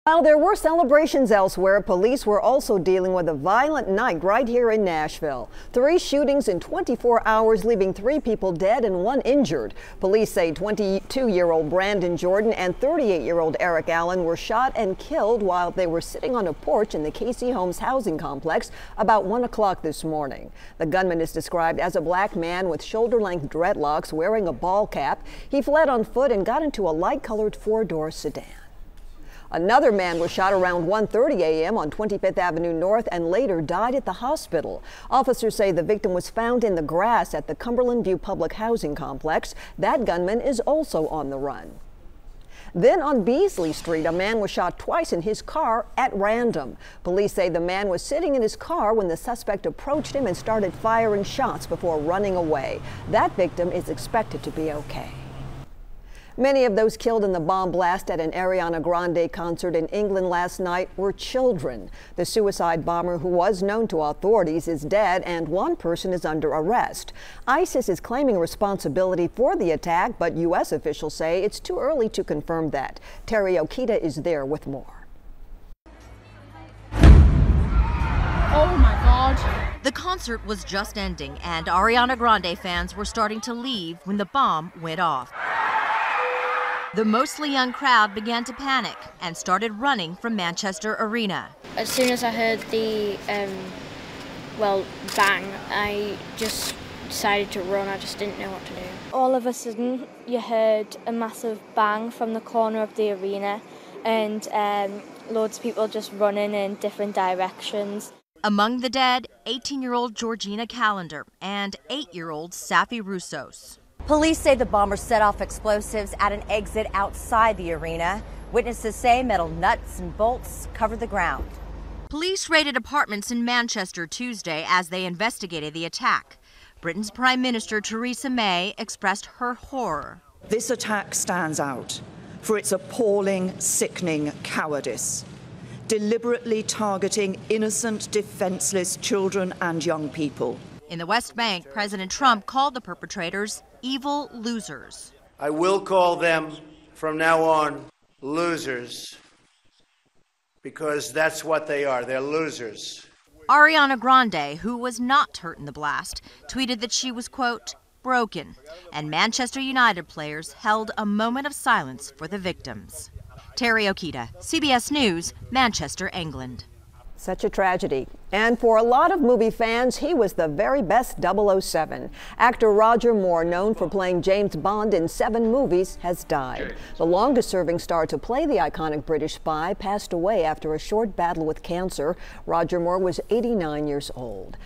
While there were celebrations elsewhere, police were also dealing with a violent night right here in Nashville. 3 shootings in 24 hours, leaving 3 people dead and 1 injured. Police say 22-year-old Brandon Jordan and 38-year-old Eric Allen were shot and killed while they were sitting on a porch in the Casey Homes housing complex about 1 o'clock this morning. The gunman is described as a black man with shoulder-length dreadlocks wearing a ball cap. He fled on foot and got into a light-colored 4-door sedan. Another man was shot around 1:30 a.m. on 25th Avenue North and later died at the hospital. Officers say the victim was found in the grass at the Cumberland View Public Housing Complex. That gunman is also on the run. Then on Beasley Street, a man was shot twice in his car at random. Police say the man was sitting in his car when the suspect approached him and started firing shots before running away. That victim is expected to be okay. Many of those killed in the bomb blast at an Ariana Grande concert in England last night were children. The suicide bomber, who was known to authorities, is dead and 1 person is under arrest. ISIS is claiming responsibility for the attack, but U.S. officials say it's too early to confirm that. Terry Okita is there with more. Oh my God. The concert was just ending and Ariana Grande fans were starting to leave when the bomb went off. The mostly young crowd began to panic and started running from Manchester Arena. As soon as I heard the, bang, I just decided to run. I just didn't know what to do. All of a sudden, you heard a massive bang from the corner of the arena and loads of people just running in different directions. Among the dead, 18-year-old Georgina Callender and 8-year-old Safi Roussos. Police say the bomber set off explosives at an exit outside the arena. Witnesses say metal nuts and bolts covered the ground. Police raided apartments in Manchester Tuesday as they investigated the attack. Britain's Prime Minister Theresa May expressed her horror. This attack stands out for its appalling, sickening cowardice, deliberately targeting innocent, defenseless children and young people. In the West Bank, President Trump called the perpetrators evil losers. I will call them from now on losers, because that's what they are. They're losers. Ariana Grande, who was not hurt in the blast, tweeted that she was, quote, broken, and Manchester United players held a moment of silence for the victims. Terry Okita, CBS News, Manchester, England. Such a tragedy. And for a lot of movie fans, he was the very best 007. Actor Roger Moore, known for playing James Bond in 7 movies, has died. The longest-serving star to play the iconic British spy passed away after a short battle with cancer. Roger Moore was 89 years old.